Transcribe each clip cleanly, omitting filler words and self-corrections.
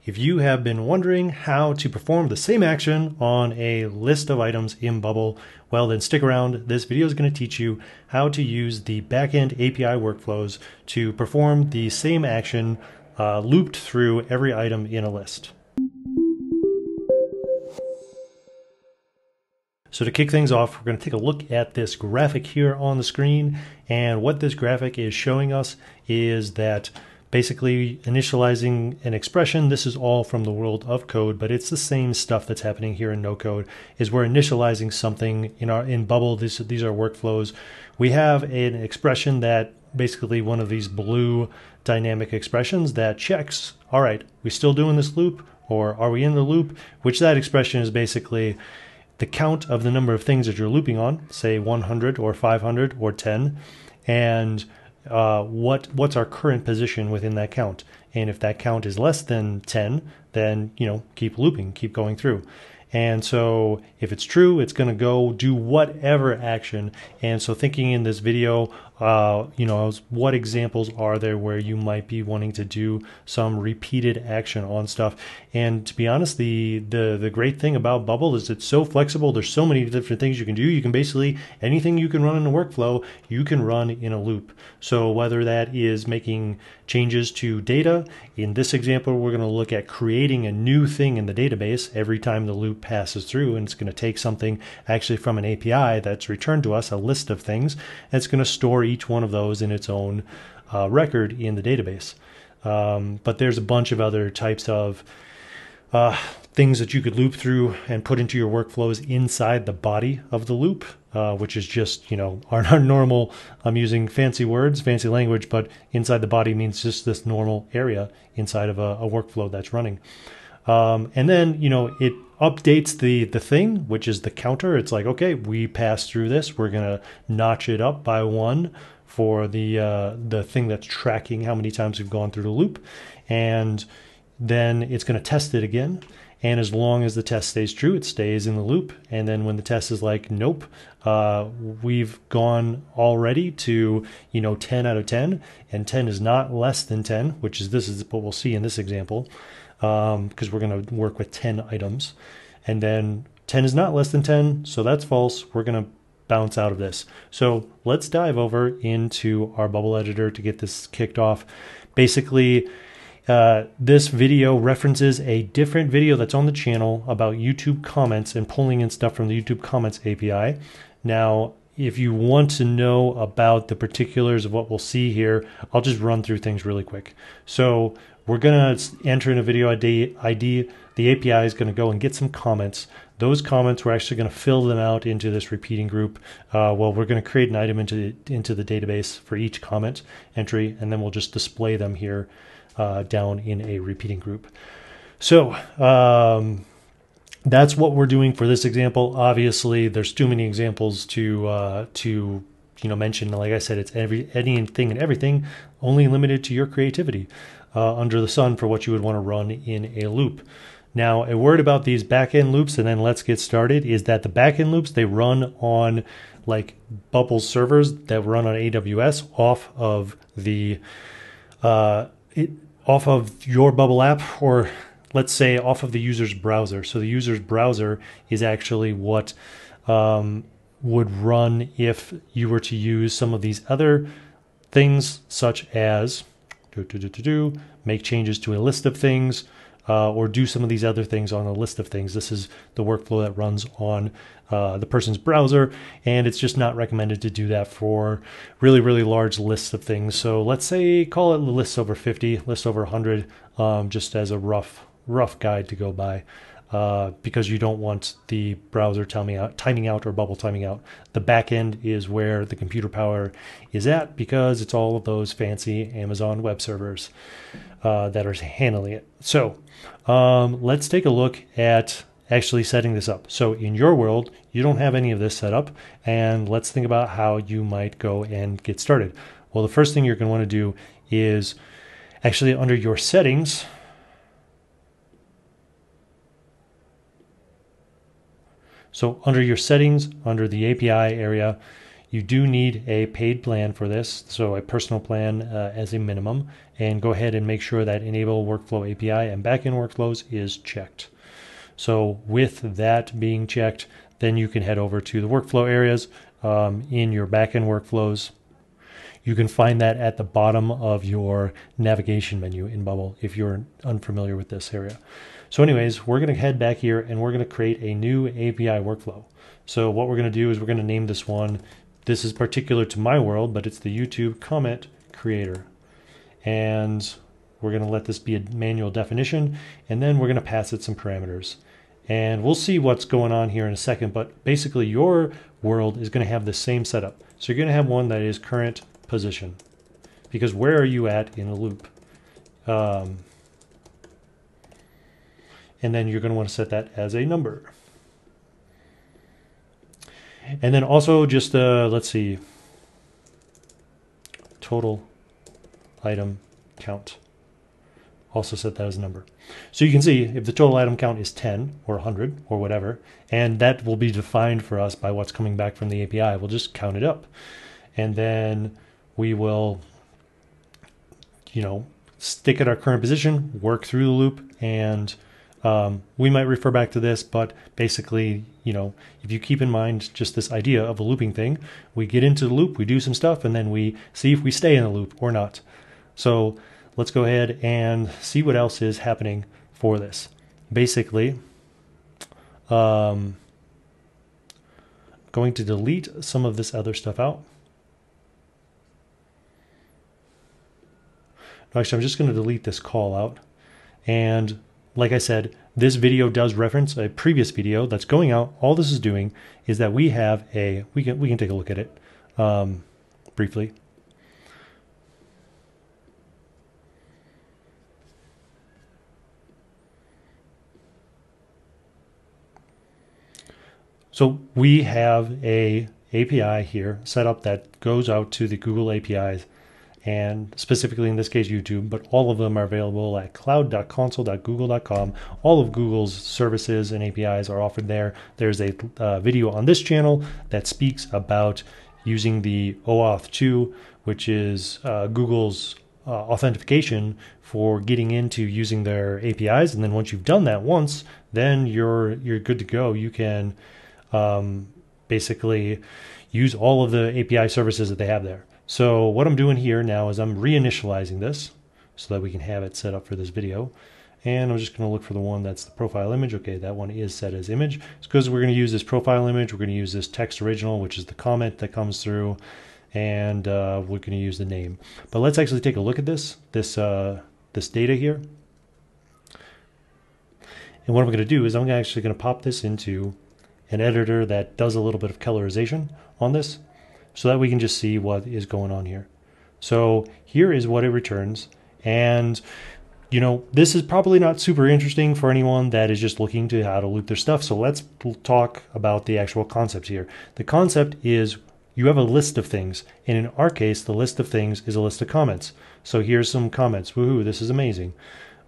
If you have been wondering how to perform the same action on a list of items in Bubble, well then stick around. This video is going to teach you how to use the backend API workflows to perform the same action looped through every item in a list. So to kick things off, we're going to take a look at this graphic here on the screen, and what this graphic is showing us is that basically initializing an expression. This is all from the world of code, but it's the same stuff that's happening here in no code. Is we're initializing something in Bubble. These are workflows. We have an expression that basically one of these blue dynamic expressions that checks, all right, we still doing this loop, or are we in the loop? Which that expression is basically the count of the number of things that you're looping on, say 100 or 500 or 10, and what's our current position within that count. And if that count is less than 10, then keep looping, keep going through. And so if it's true, it's going to go do whatever action. And so thinking in this video, what examples are there where you might be wanting to do some repeated action on stuff. And to be honest, the great thing about Bubble is it's so flexible. There's so many different things you can do. You can basically, anything you can run in a workflow, you can run in a loop. So whether that is making changes to data, in this example, we're going to look at creating a new thing in the database every time the loop passes through, and it's going to take something actually from an API that's returned to us, a list of things, and it's going to store each one of those in its own record in the database. But there's a bunch of other types of things that you could loop through and put into your workflows inside the body of the loop, which is just, our normal, I'm using fancy words, fancy language, but inside the body means just this normal area inside of a workflow that's running. And then, it updates the thing, which is the counter. It's like, okay, we passed through this. We're going to notch it up by 1 for the thing that's tracking how many times we've gone through the loop. And then it's going to test it again. And as long as the test stays true, it stays in the loop. And then when the test is like, nope, we've gone already to, 10 out of 10, and 10 is not less than 10, which is, this is what we'll see in this example, because we're going to work with 10 items. And then 10 is not less than 10, so that's false. We're going to bounce out of this. So let's dive over into our Bubble editor to get this kicked off. Basically, this video references a different video that's on the channel about YouTube comments and pulling in stuff from the YouTube comments API. Now, if you want to know about the particulars of what we'll see here, I'll just run through things really quick. So we're going to enter in a video ID. The API is going to go and get some comments. Those comments, we're actually going to fill them out into this repeating group. We're going to create an item into the database for each comment entry, and then we'll just display them here down in a repeating group. So that's what we're doing for this example. Obviously, there's too many examples to mention. Like I said, it's anything and everything, only limited to your creativity under the sun for what you would want to run in a loop. Now, a word about these backend loops, and then let's get started, is that the backend loops, they run on like Bubble servers that run on AWS off of the off of your Bubble app, or let's say off of the user's browser. So the user's browser is actually what would run if you were to use some of these other things, such as make changes to a list of things, or do some of these other things on a list of things. This is the workflow that runs on the person's browser, and it's just not recommended to do that for really, really large lists of things. So let's say call it lists over 50, lists over 100, just as a rough guide to go by, because you don't want the browser timing out or Bubble timing out. The back end is where the computer power is at, because it's all of those fancy Amazon web servers that are handling it. So let's take a look at actually setting this up. So in your world, you don't have any of this set up, and let's think about how you might go and get started. Well, the first thing you're going to want to do is actually under your settings, under the API area, You do need a paid plan for this, so a personal plan as a minimum, and go ahead and make sure that Enable Workflow API and Backend Workflows is checked. So with that being checked, then you can head over to the workflow areas in your backend workflows. You can find that at the bottom of your navigation menu in Bubble if you're unfamiliar with this area. So anyways, we're going to head back here and we're going to create a new API workflow. So what we're going to do is we're going to name this one, this is particular to my world, but it's the YouTube comment creator. And we're going to let this be a manual definition, and then we're going to pass it some parameters. And we'll see what's going on here in a second, but basically your world is going to have the same setup. So you're going to have one that is current position, because where are you at in the loop? And then you're going to want to set that as a number. And then also just, let's see, total item count. Also set that as a number. So you can see if the total item count is 10 or 100 or whatever, and that will be defined for us by what's coming back from the API. We'll just count it up. And then we will, stick at our current position, work through the loop, and we might refer back to this, but basically, if you keep in mind just this idea of a looping thing, we get into the loop, we do some stuff, and then we see if we stay in the loop or not. So let's go ahead and see what else is happening for this. Basically, going to delete some of this other stuff out. Actually, I'm just going to delete this call out. And like I said, this video does reference a previous video that's going out. All this is doing is that we have we can take a look at it briefly. So we have a API here set up that goes out to the Google APIs, and specifically in this case YouTube, but all of them are available at cloud.console.google.com. All of Google's services and APIs are offered there. There's a video on this channel that speaks about using the OAuth 2, which is Google's authentication for getting into using their APIs. And then once you've done that once, then you're good to go. You can basically use all of the API services that they have there. So what I'm doing here now is I'm reinitializing this so that we can have it set up for this video. And I'm just going to look for the one that's the profile image. Okay, that one is set as image. It's because we're going to use this profile image. We're going to use this text original, which is the comment that comes through. And we're going to use the name. But let's actually take a look at this data here. And what I'm going to do is I'm actually going to pop this into an editor that does a little bit of colorization on this, so that we can just see what is going on here. So here is what it returns. And, this is probably not super interesting for anyone that is just looking to how to loop their stuff. So let's talk about the actual concept here. The concept is you have a list of things. And in our case, the list of things is a list of comments. So here's some comments. Woohoo, this is amazing.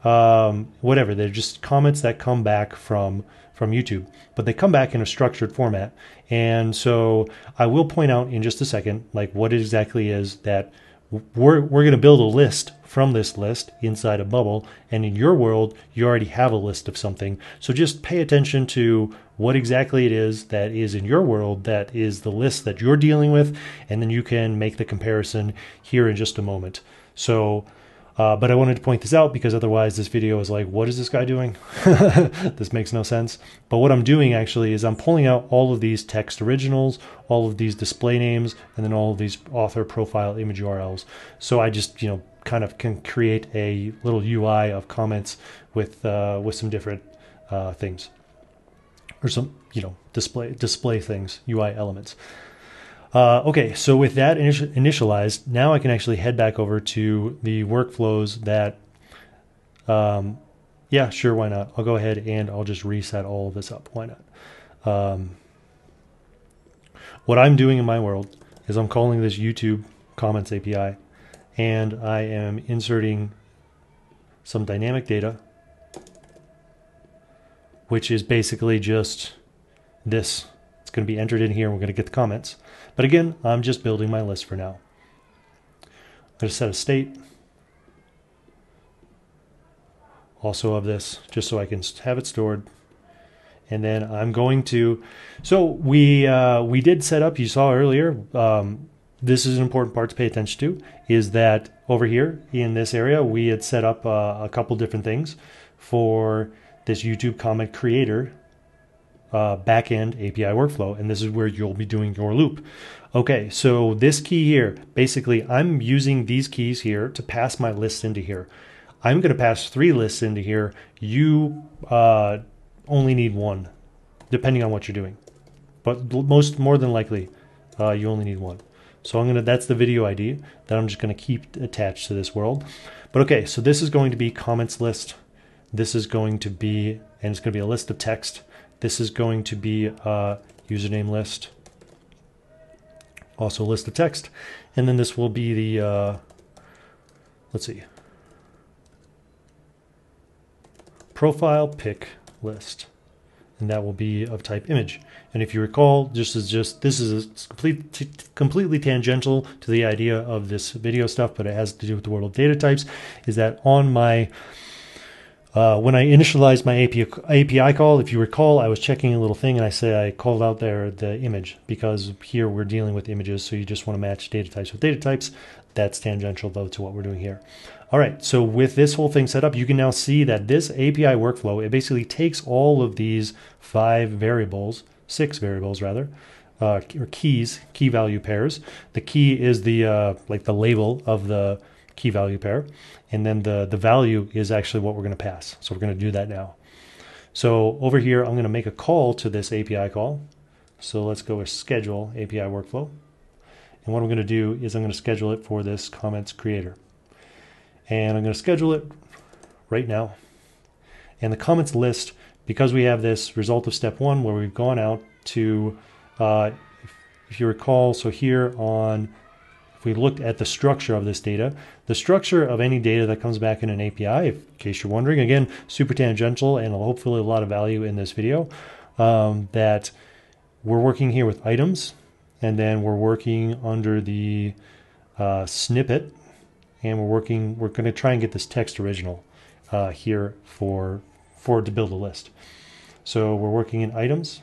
Whatever, they're just comments that come back from YouTube, but they come back in a structured format. And so I will point out in just a second, like what it exactly is that we're going to build a list from this list inside a Bubble. And in your world, you already have a list of something. So just pay attention to what exactly it is that is in your world that is the list that you're dealing with. And then you can make the comparison here in just a moment. So but I wanted to point this out because otherwise this video is like, what is this guy doing? This makes no sense. But what I'm doing actually is I'm pulling out all of these text originals, all of these display names, and then all of these author profile image URLs. So I just, kind of can create a little UI of comments with some different things, or some, display things, UI elements. Okay, so with that initialized, now I can actually head back over to the workflows that, yeah, sure, why not? I'll go ahead and I'll just reset all of this up. Why not? What I'm doing in my world is I'm calling this YouTube Comments API, and I am inserting some dynamic data, which is basically just this It's going to be entered in here and we're going to get the comments. But again, I'm just building my list for now. I'm going to set a state also of this just so I can have it stored. And then I'm going to, so we did set up, you saw earlier, this is an important part to pay attention to, is that over here in this area, we had set up a couple different things for this YouTube comment creator backend API workflow. And this is where you'll be doing your loop. Okay, so this key here, basically I'm using these keys here to pass my lists into here. I'm going to pass 3 lists into here. You only need 1, depending on what you're doing. But more than likely, you only need 1. So that's the video ID that I'm just going to keep attached to this world. But okay, so this is going to be comments list. This is going to be, and it's going to be a list of text. This is going to be a username list. Also a list of text. And then this will be the, let's see, profile pic list, and that will be of type image. And if you recall, this is completely tangential to the idea of this video stuff, but it has to do with the world of data types. Is that on my when I initialized my API call, if you recall, I was checking a little thing and I called out there the image, because here we're dealing with images, so you just want to match data types with data types. That's tangential though to what we're doing here. All right, so with this whole thing set up, you can now see that this API workflow, it basically takes all of these 6 variables rather, or keys, key value pairs. The key is the like the label of the key value pair, and then the value is actually what we're going to pass. So we're going to do that now. So over here, I'm going to make a call to this API call. So let's go with schedule API workflow. And what I'm going to do is I'm going to schedule it for this comments creator. And I'm going to schedule it right now. And the comments list, because we have this result of step 1 where we've gone out to, if you recall, so here on, if we looked at the structure of this data, the structure of any data that comes back in an API, in case you're wondering, again, super tangential and hopefully a lot of value in this video, that we're working here with items, and then we're working under the snippet, and we're going to try and get this text original here to build a list. So we're working in items,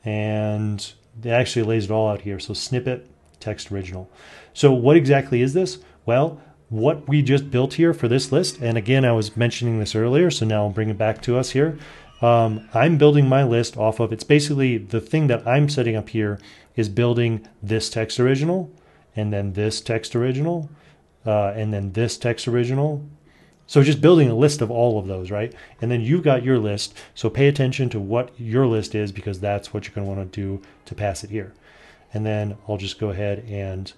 and it actually lays it all out here. So snippet, text original. So what exactly is this? Well, what we just built here for this list, and again, I was mentioning this earlier, so now I'll bring it back to us here. I'm building my list off of, it's basically the thing that I'm setting up here is building this text original, and then this text original, and then this text original. So just building a list of all of those, right? And then you've got your list. So pay attention to what your list is, because that's what you're going to want to do to pass it here. And then I'll just go ahead and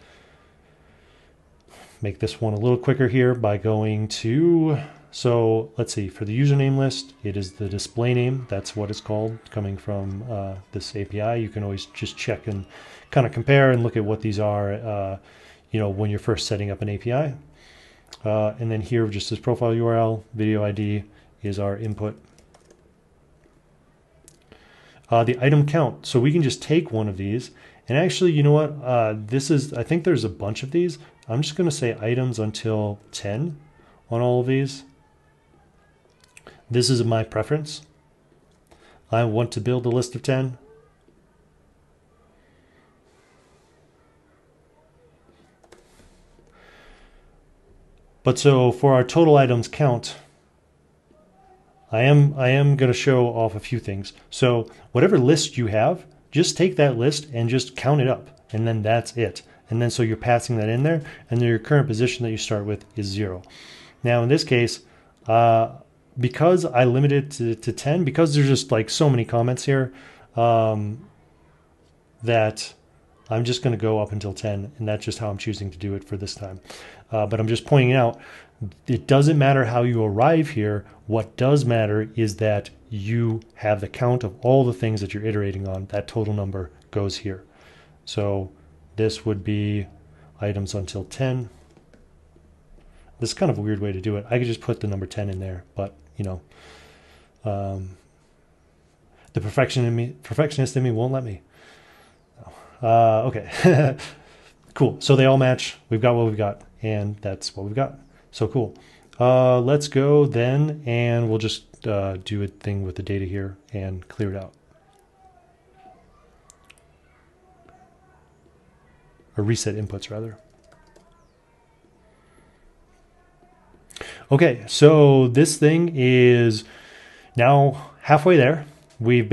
make this one a little quicker here by going to, so let's see, for the username list, it is the display name. That's what it's called, coming from this API. You can always just check and kind of compare and look at what these are, when you're first setting up an API. And then here, just this profile URL, video ID is our input. The item count. So we can just take one of these, and actually, you know what? I think there's a bunch of these. I'm just going to say items until 10 on all of these. This is my preference. I want to build a list of 10. But so for our total items count, I am going to show off a few things. So whatever list you have, just take that list and just count it up, and then that's it. And then so you're passing that in there, and then your current position that you start with is 0. Now in this case, because I limited it to 10, because there's just like so many comments here, that I'm just going to go up until 10, and that's just how I'm choosing to do it for this time. But I'm just pointing out, it doesn't matter how you arrive here. What does matter is that you have the count of all the things that you're iterating on. That total number goes here. So this would be items until 10. This is kind of a weird way to do it. I could just put the number 10 in there, but the perfectionist in me won't let me. Okay. Cool. So they all match. We've got what we've got, and that's what we've got. So cool. Let's go then, and we'll just do a thing with the data here and clear it out. Or reset inputs, rather. Okay, so this thing is now halfway there. We've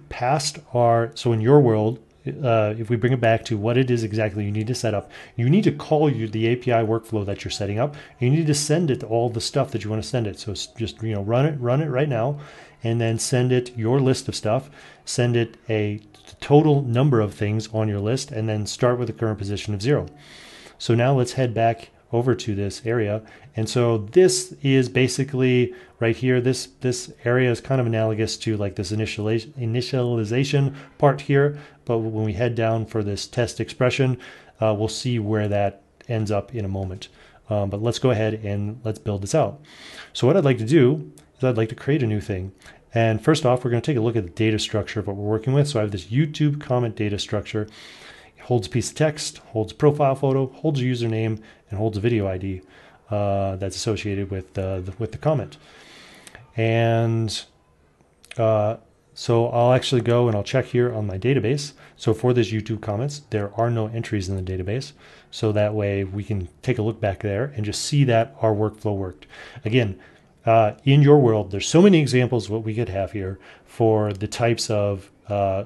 passed our, so in your world, if we bring it back to what it is exactly you need to set up, you need to call the API workflow that you're setting up. You need to send it all the stuff that you want to send it. So it's just, run it right now, and then send it your list of stuff, send it a total number of things on your list, and then start with the current position of 0. So now let's head back over to this area. And so this is basically right here, this area is kind of analogous to like this initialization part here. But when we head down for this test expression, we'll see where that ends up in a moment. But let's go ahead and let's build this out. So what I'd like to do is I'd like to create a new thing. And first off, we're going to take a look at the data structure of what we're working with. So I have this YouTube comment data structure. It holds a piece of text, holds a profile photo, holds a username, and holds a video ID that's associated with the comment. And so I'll actually go and I'll check here on my database. So for this YouTube comments, there are no entries in the database. So that way we can take a look back there and just see that our workflow worked. Again, in your world, there's so many examples of what we could have here for the types of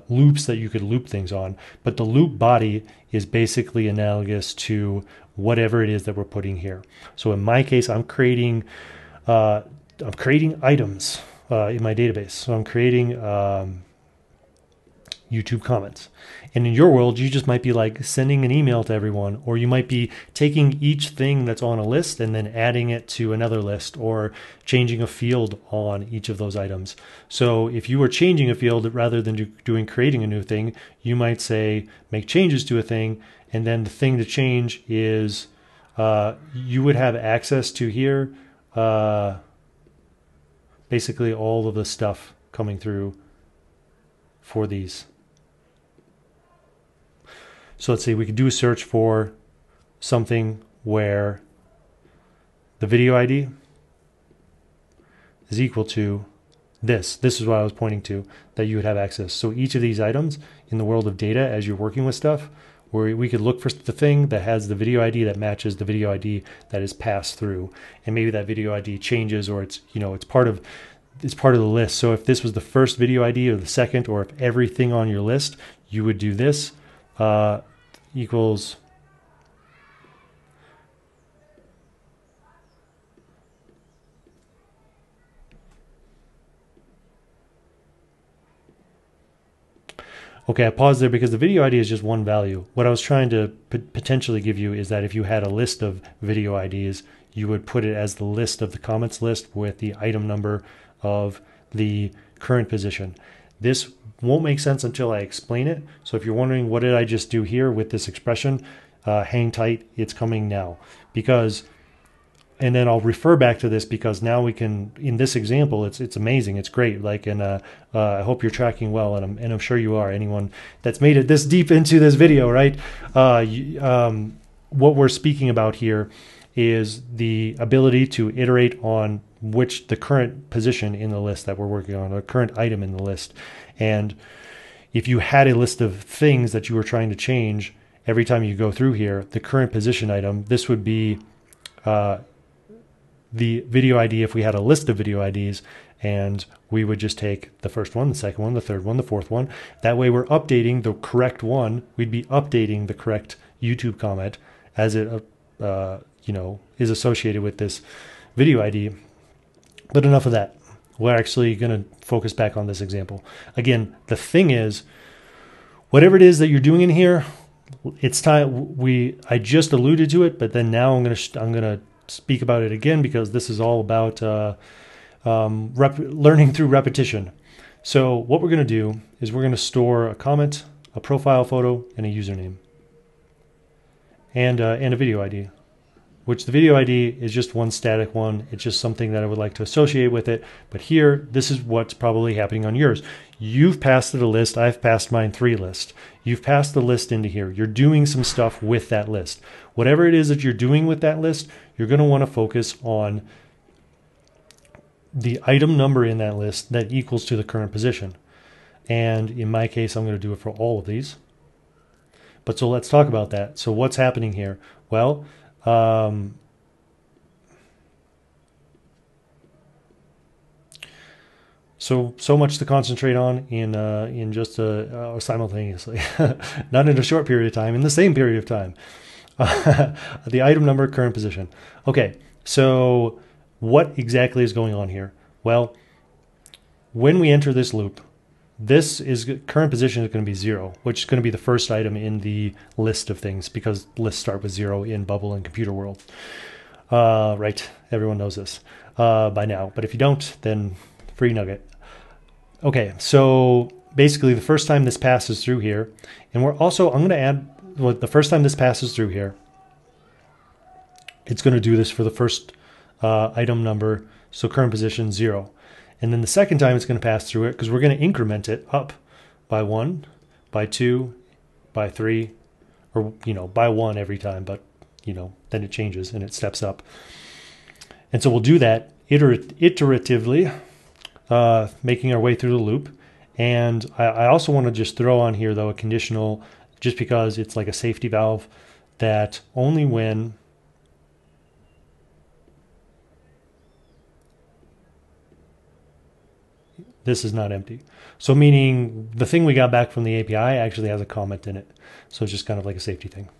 loops that you could loop things on. But the loop body is basically analogous to whatever it is that we're putting here. So in my case, I'm creating items in my database. So I'm creating YouTube comments. And in your world, you just might be like sending an email to everyone, or you might be taking each thing that's on a list and then adding it to another list, or changing a field on each of those items. So if you were changing a field rather than creating a new thing, you might say make changes to a thing, and then the thing to change is you would have access to here basically all of the stuff coming through for these. So let's see, we could do a search for something where the video ID is equal to this. This is what I was pointing to, that you would have access. So each of these items in the world of data, as you're working with stuff, where we could look for the thing that has the video ID that matches the video ID that is passed through. And maybe that video ID changes, or it's, it's part of the list. So if this was the first video ID or the second, or if everything on your list, you would do this equals okay, I paused there because the video ID is just one value. What I was trying to potentially give you is that if you had a list of video IDs, you would put it as the list of the comments list with the item number of the current position. This won't make sense until I explain it. So if you're wondering what did I just do here with this expression, hang tight, it's coming now. And then I'll refer back to this because now we can, in this example, it's amazing, it's great. Like, and I hope you're tracking well, and I'm sure you are. Anyone that's made it this deep into this video, right? What we're speaking about here is the ability to iterate on the current position in the list that we're working on, or current item in the list. And if you had a list of things that you were trying to change, every time you go through here, the current position item, this would be the video ID if we had a list of video IDs, and we would just take the first one, the second one, the third one, the fourth one. That way we're updating the correct one. We'd be updating the correct YouTube comment as it is associated with this video ID. But enough of that. We're actually going to focus back on this example. Again, the thing is, whatever it is that you're doing in here, it's time. I just alluded to it, but then now I'm going to speak about it again, because this is all about learning through repetition. So what we're going to do is we're going to store a comment, a profile photo, and a username, and a video ID. which the video ID is just one static one. It's just something that I would like to associate with it. But here, this is what's probably happening on yours. You've passed it a list. I've passed mine 3 list. You've passed the list into here. You're doing some stuff with that list. Whatever it is that you're doing with that list, you're going to want to focus on the item number in that list that equals to the current position. And in my case, I'm going to do it for all of these. But so let's talk about that. So what's happening here? Well, so much to concentrate on in just simultaneously, not in a short period of time, in the same period of time. The item number, current position. Okay, so what exactly is going on here? Well, when we enter this loop, this is current position is going to be 0, which is going to be the first item in the list of things because lists start with 0 in Bubble and Computer World. Right, everyone knows this by now, but if you don't, then free nugget. Okay, so basically the first time this passes through here, and I'm going to add, well, the first time this passes through here, it's going to do this for the first item number, so current position 0. And then the second time it's going to pass through it, because we're going to increment it up by 1, by 2, by 3, or, by 1 every time, but, then it changes and it steps up. And so we'll do that iteratively, making our way through the loop. And I also want to just throw on here, though, a conditional, just because it's like a safety valve, that only when this is not empty. So meaning the thing we got back from the API actually has a comment in it. So it's just kind of like a safety thing.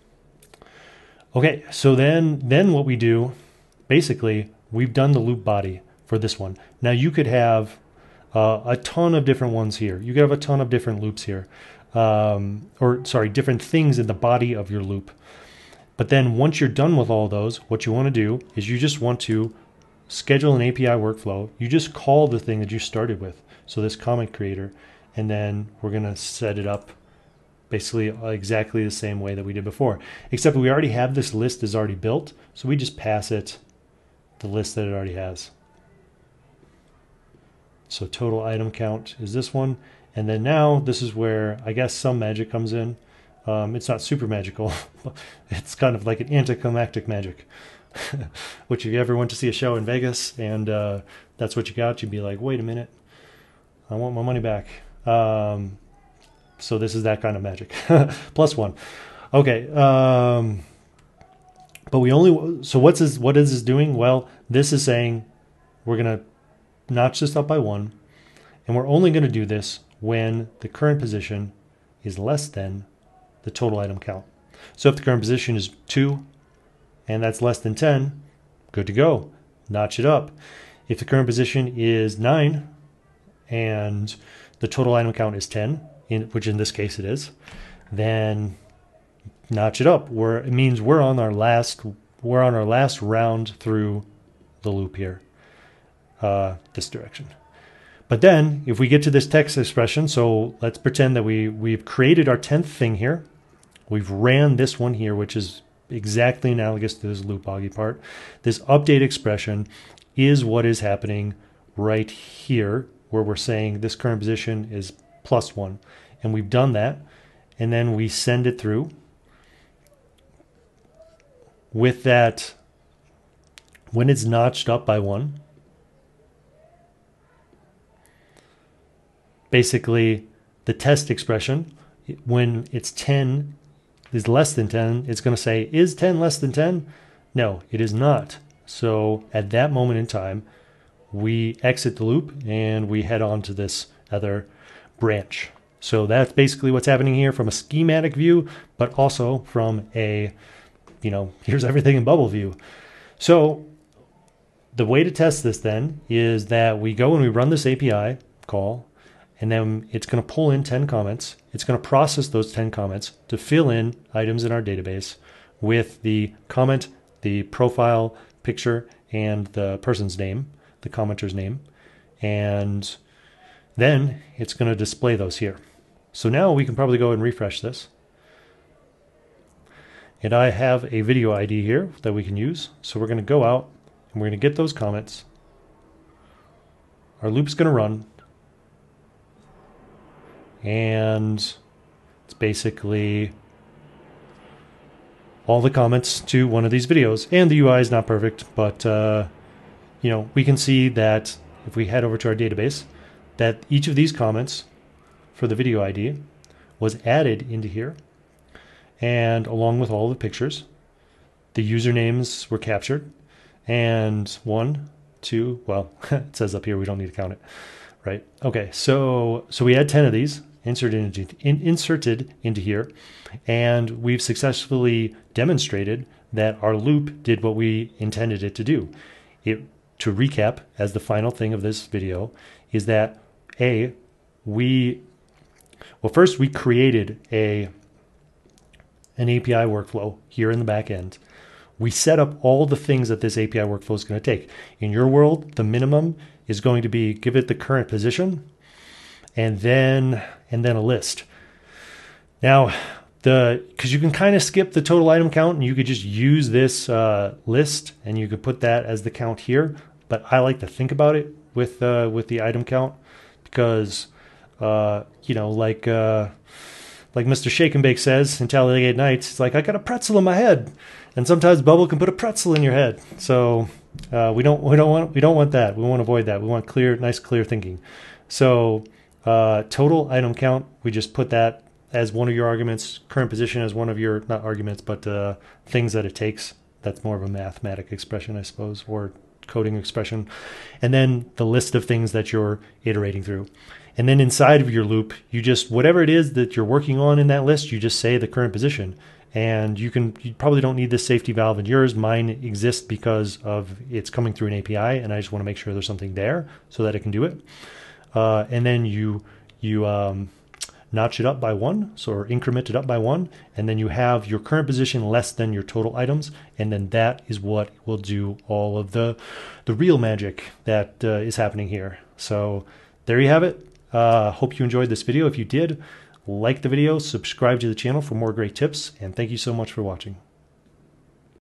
Okay, so then what we do, basically, we've done the loop body for this one. Now you could have a ton of different ones here. You could have a ton of different loops here. Different things in the body of your loop. But then once you're done with all those, what you want to do is you just want to schedule an API workflow. You just call the thing that you started with. So this comment creator, and then we're going to set it up basically exactly the same way that we did before, except we already have this list is already built. So we just pass it the list that it already has. So total item count is this one. And then now this is where I guess some magic comes in. It's not super magical. It's kind of like an anticlimactic magic, which if you ever went to see a show in Vegas and that's what you got, you'd be like, wait a minute, I want my money back. So this is that kind of magic. +1. Okay. But what is this doing? Well, this is saying we're going to notch this up by 1, and we're only going to do this when the current position is less than the total item count. So if the current position is 2 and that's less than 10, good to go. Notch it up. If the current position is 9 and the total item count is 10, which in this case it is, then notch it up. It means we're on our last round through the loop here, this direction. But then if we get to this text expression, so let's pretend that we've created our 10th thing here. We've ran this one here, which is exactly analogous to this loop boggy part. This update expression is what is happening right here, where we're saying this current position is +1. And we've done that. And then we send it through with that when it's notched up by 1. Basically, the test expression, when it's 10 is less than 10, it's going to say, is 10 less than 10? No, it is not. So at that moment in time, we exit the loop and we head on to this other branch. So that's basically what's happening here from a schematic view, but also from a, here's everything in Bubble view. So the way to test this then is that we go and we run this API call, and then it's going to pull in 10 comments. It's going to process those 10 comments to fill in items in our database with the comment, the profile picture, and the person's name, the commenter's name. And then it's going to display those here. So now we can probably go and refresh this. And I have a video ID here that we can use. So we're going to go out and we're going to get those comments. Our loop's going to run. And it's basically all the comments to one of these videos. And the UI is not perfect, but you know, we can see that if we head over to our database, that each of these comments for the video ID was added into here. And along with all the pictures, the usernames were captured. And 1, 2, well, it says up here we don't need to count it, right? Okay, so we had 10 of these inserted into here, and we've successfully demonstrated that our loop did what we intended it to do. To recap, as the final thing of this video, is that first we created an API workflow here in the back end. We set up all the things that this API workflow is going to take. In your world, the minimum is going to be give it the current position and then a list. Now, because you can kind of skip the total item count and you could just use this list and you could put that as the count here. But I like to think about it with the item count because, you know, like Mr. Shake and Bake says in Talladega Nights, it's like, I got a pretzel in my head. And sometimes Bubble can put a pretzel in your head. So we don't want that. We want to avoid that. We want nice clear thinking. So total item count, we just put that as one of your arguments, current position as one of your, not arguments, but things that it takes. That's more of a mathematic expression, I suppose, or coding expression. And then the list of things that you're iterating through. And then inside of your loop, you just, whatever it is that you're working on in that list, you just say the current position. And you probably don't need this safety valve in yours. Mine exists because of it's coming through an API, and I just want to make sure there's something there so that it can do it. And then you notch it up by 1, or increment it up by 1, and then you have your current position less than your total items, and then that is what will do all of the real magic that is happening here. So there you have it. Hope you enjoyed this video. If you did, like the video, subscribe to the channel for more great tips, and thank you so much for watching.